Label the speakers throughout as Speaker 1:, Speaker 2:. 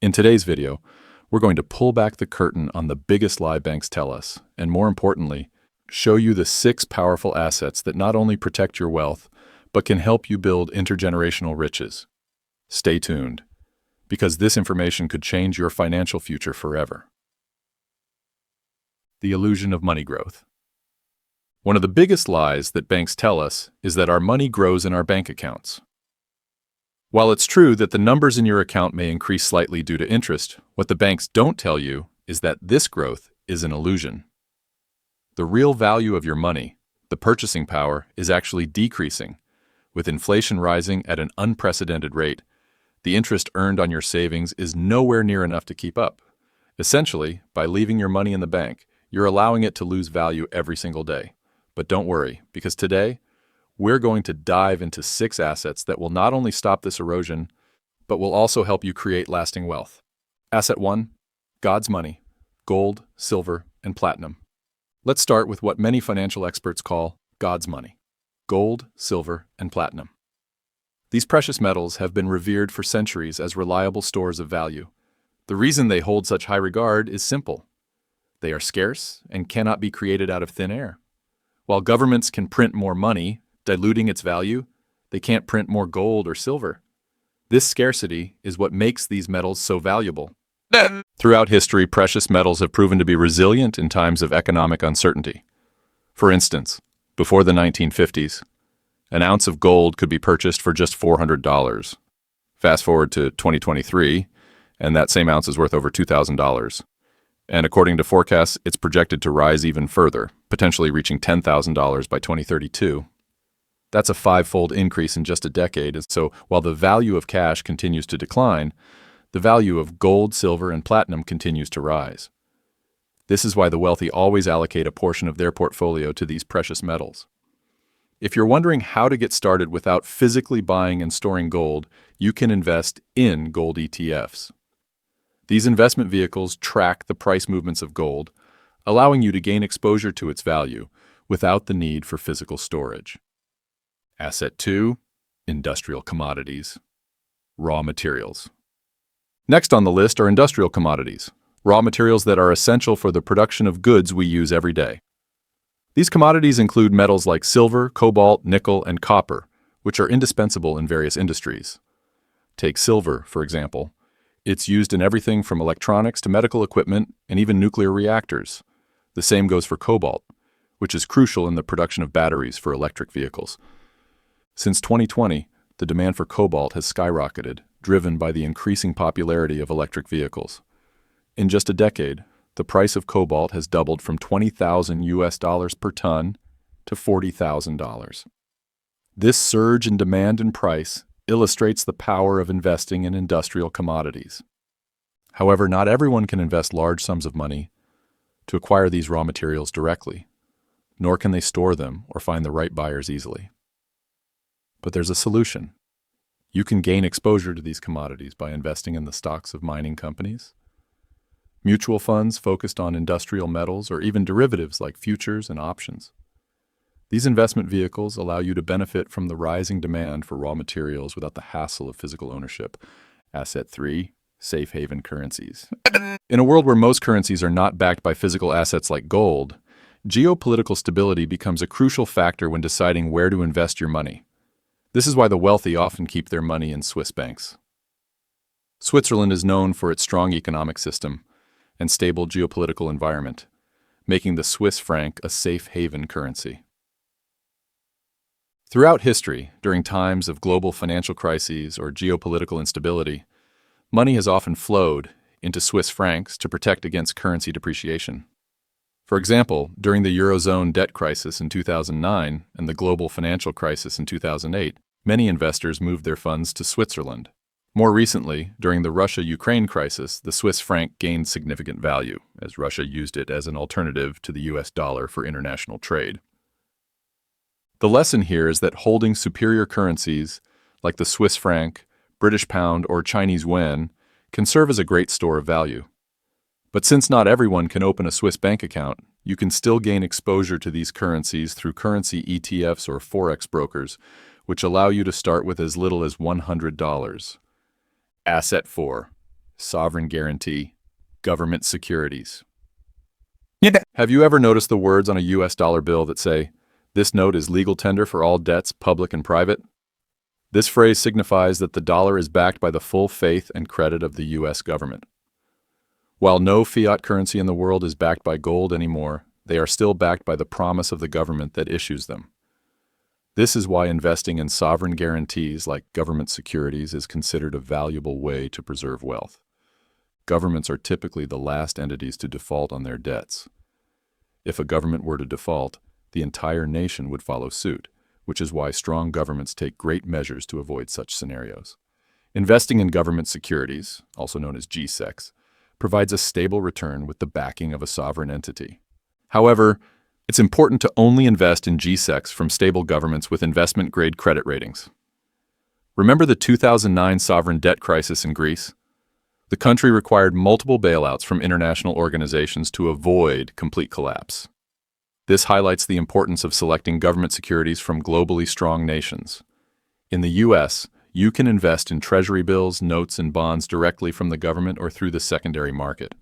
Speaker 1: In today's video, we're going to pull back the curtain on the biggest lie banks tell us, and more importantly, show you the 6 powerful assets that not only protect your wealth, but can help you build intergenerational riches. Stay tuned, because this information could change your financial future forever. The illusion of money growth. One of the biggest lies that banks tell us is that our money grows in our bank accounts. While it's true that the numbers in your account may increase slightly due to interest, what the banks don't tell you is that this growth is an illusion. The real value of your money, the purchasing power, is actually decreasing. With inflation rising at an unprecedented rate, the interest earned on your savings is nowhere near enough to keep up. Essentially, by leaving your money in the bank, you're allowing it to lose value every single day. But don't worry, because today, we're going to dive into 6 assets that will not only stop this erosion, but will also help you create lasting wealth. Asset 1, God's money, gold, silver, and platinum. Let's start with what many financial experts call God's money, gold, silver, and platinum. These precious metals have been revered for centuries as reliable stores of value. The reason they hold such high regard is simple. They are scarce and cannot be created out of thin air. While governments can print more money, diluting its value, they can't print more gold or silver. This scarcity is what makes these metals so valuable. Throughout history, precious metals have proven to be resilient in times of economic uncertainty. For instance, before the 1950s, an ounce of gold could be purchased for just $400. Fast forward to 2023, and that same ounce is worth over $2,000. And according to forecasts, it's projected to rise even further, potentially reaching $10,000 by 2032. That's a 5-fold increase in just a decade, and so while the value of cash continues to decline, the value of gold, silver, and platinum continues to rise. This is why the wealthy always allocate a portion of their portfolio to these precious metals. If you're wondering how to get started without physically buying and storing gold, you can invest in gold ETFs. These investment vehicles track the price movements of gold, allowing you to gain exposure to its value without the need for physical storage. Asset 2, industrial commodities, raw materials. Next on the list are industrial commodities, raw materials that are essential for the production of goods we use every day. These commodities include metals like silver, cobalt, nickel, and copper, which are indispensable in various industries. Take silver, for example. It's used in everything from electronics to medical equipment and even nuclear reactors. The same goes for cobalt, which is crucial in the production of batteries for electric vehicles. Since 2020, the demand for cobalt has skyrocketed, driven by the increasing popularity of electric vehicles. In just a decade, the price of cobalt has doubled from $20,000 per ton to $40,000. This surge in demand and price illustrates the power of investing in industrial commodities. However, not everyone can invest large sums of money to acquire these raw materials directly, nor can they store them or find the right buyers easily. But there's a solution. You can gain exposure to these commodities by investing in the stocks of mining companies, mutual funds focused on industrial metals, or even derivatives like futures and options. These investment vehicles allow you to benefit from the rising demand for raw materials without the hassle of physical ownership. Asset 3, safe haven currencies. In a world where most currencies are not backed by physical assets like gold, geopolitical stability becomes a crucial factor when deciding where to invest your money. This is why the wealthy often keep their money in Swiss banks. Switzerland is known for its strong economic system and stable geopolitical environment, making the Swiss franc a safe haven currency. Throughout history, during times of global financial crises or geopolitical instability, money has often flowed into Swiss francs to protect against currency depreciation. For example, during the Eurozone debt crisis in 2009 and the global financial crisis in 2008, many investors moved their funds to Switzerland. More recently, during the Russia-Ukraine crisis, the Swiss franc gained significant value, as Russia used it as an alternative to the US dollar for international trade. The lesson here is that holding superior currencies, like the Swiss franc, British pound, or Chinese yuan, can serve as a great store of value. But since not everyone can open a Swiss bank account, you can still gain exposure to these currencies through currency ETFs or forex brokers, which allow you to start with as little as $100. Asset 4, sovereign guarantee, government securities.
Speaker 2: Yeah.
Speaker 1: Have you ever noticed the words on a US dollar bill that say, "This note is legal tender for all debts, public and private"? This phrase signifies that the dollar is backed by the full faith and credit of the US government. While no fiat currency in the world is backed by gold anymore, they are still backed by the promise of the government that issues them. This is why investing in sovereign guarantees like government securities is considered a valuable way to preserve wealth. Governments are typically the last entities to default on their debts. If a government were to default, the entire nation would follow suit, which is why strong governments take great measures to avoid such scenarios. Investing in government securities, also known as GSECs, provides a stable return with the backing of a sovereign entity. However, it's important to only invest in GSECs from stable governments with investment-grade credit ratings. Remember the 2009 sovereign debt crisis in Greece? The country required multiple bailouts from international organizations to avoid complete collapse. This highlights the importance of selecting government securities from globally strong nations. In the U.S., you can invest in treasury bills, notes, and bonds directly from the government or through the secondary market.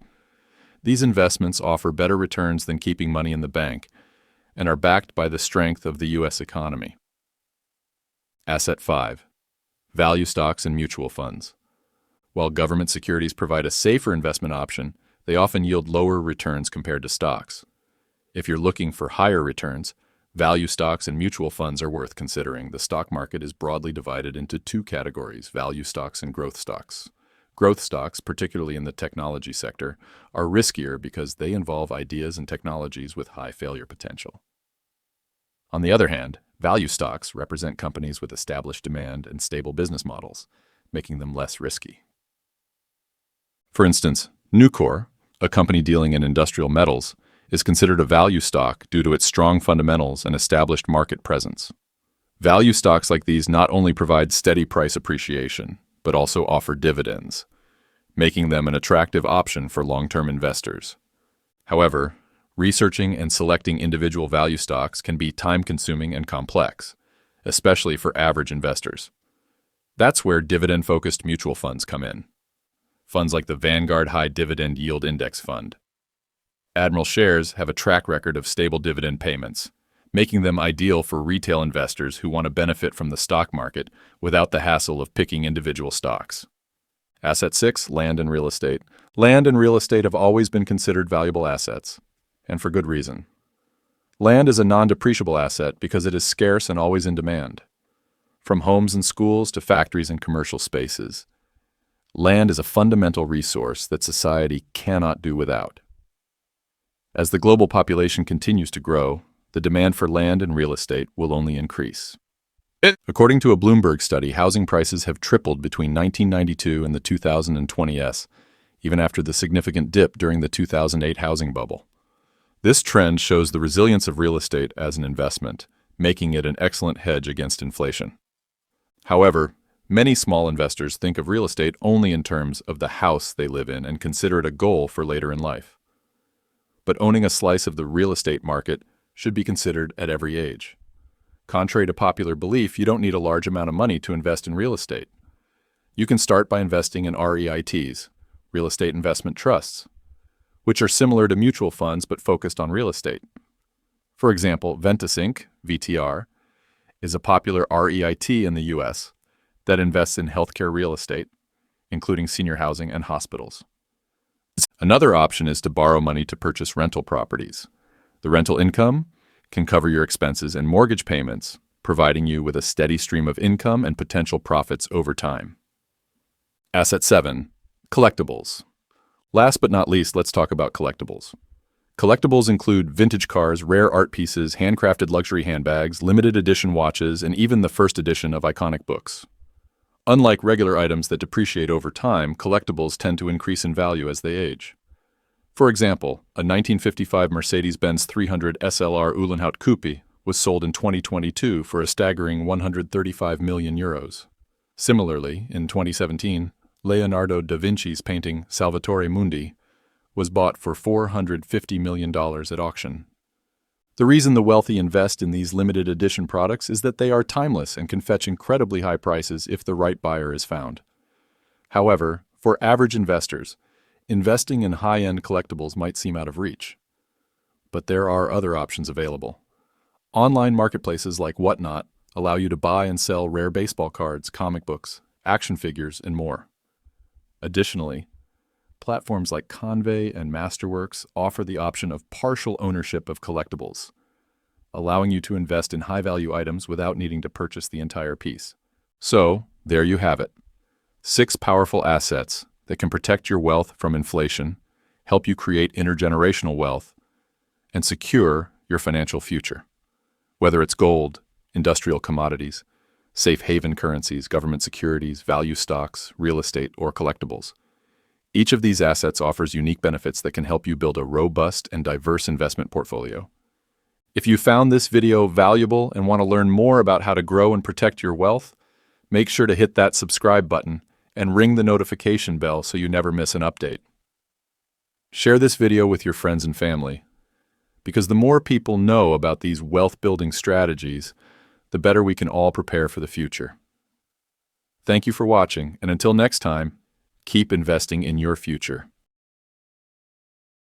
Speaker 1: These investments offer better returns than keeping money in the bank and are backed by the strength of the U.S. economy. Asset 5. Value stocks and mutual funds. While government securities provide a safer investment option, they often yield lower returns compared to stocks. If you're looking for higher returns, value stocks and mutual funds are worth considering. The stock market is broadly divided into two categories: value stocks and growth stocks. Growth stocks, particularly in the technology sector, are riskier because they involve ideas and technologies with high failure potential. On the other hand, value stocks represent companies with established demand and stable business models, making them less risky. For instance, Nucor, a company dealing in industrial metals, is considered a value stock due to its strong fundamentals and established market presence. Value stocks like these not only provide steady price appreciation, but also offer dividends, making them an attractive option for long-term investors. However, researching and selecting individual value stocks can be time-consuming and complex, especially for average investors. That's where dividend-focused mutual funds come in. Funds like the Vanguard High Dividend Yield Index Fund. Admiral shares have a track record of stable dividend payments, making them ideal for retail investors who want to benefit from the stock market without the hassle of picking individual stocks. Asset 6, land and real estate. Land and real estate have always been considered valuable assets, and for good reason. Land is a non-depreciable asset because it is scarce and always in demand. From homes and schools to factories and commercial spaces, land is a fundamental resource that society cannot do without. As the global population continues to grow, the demand for land and real estate will only increase. According to a Bloomberg study, housing prices have tripled between 1992 and the 2020s, even after the significant dip during the 2008 housing bubble. This trend shows the resilience of real estate as an investment, making it an excellent hedge against inflation. However, many small investors think of real estate only in terms of the house they live in and consider it a goal for later in life. But owning a slice of the real estate market should be considered at every age. Contrary to popular belief, you don't need a large amount of money to invest in real estate. You can start by investing in REITs, real estate investment trusts, which are similar to mutual funds but focused on real estate. For example, Ventus Inc., VTR, is a popular REIT in the U.S. that invests in healthcare real estate, including senior housing and hospitals. Another option is to borrow money to purchase rental properties. The rental income can cover your expenses and mortgage payments, providing you with a steady stream of income and potential profits over time. Asset 7. Collectibles. Last but not least, let's talk about collectibles. Collectibles include vintage cars, rare art pieces, handcrafted luxury handbags, limited edition watches, and even the first edition of iconic books. Unlike regular items that depreciate over time, collectibles tend to increase in value as they age. For example, a 1955 Mercedes-Benz 300 SLR Uhlenhaut Coupe was sold in 2022 for a staggering €135 million. Similarly, in 2017, Leonardo da Vinci's painting Salvatore Mundi was bought for $450 million at auction. The reason the wealthy invest in these limited edition products is that they are timeless and can fetch incredibly high prices if the right buyer is found. However, For average investors, investing in high-end collectibles might seem out of reach, but there are other options available. Online marketplaces like Whatnot allow you to buy and sell rare baseball cards, comic books, action figures, and more. Additionally, platforms like Convey and Masterworks offer the option of partial ownership of collectibles, allowing you to invest in high-value items without needing to purchase the entire piece. So, there you have it. 6 powerful assets that can protect your wealth from inflation, help you create intergenerational wealth, and secure your financial future. Whether it's gold, industrial commodities, safe haven currencies, government securities, value stocks, real estate, or collectibles. Each of these assets offers unique benefits that can help you build a robust and diverse investment portfolio. If you found this video valuable and want to learn more about how to grow and protect your wealth, make sure to hit that subscribe button and ring the notification bell so you never miss an update. Share this video with your friends and family, because the more people know about these wealth-building strategies, the better we can all prepare for the future. Thank you for watching, and until next time, keep investing in your future.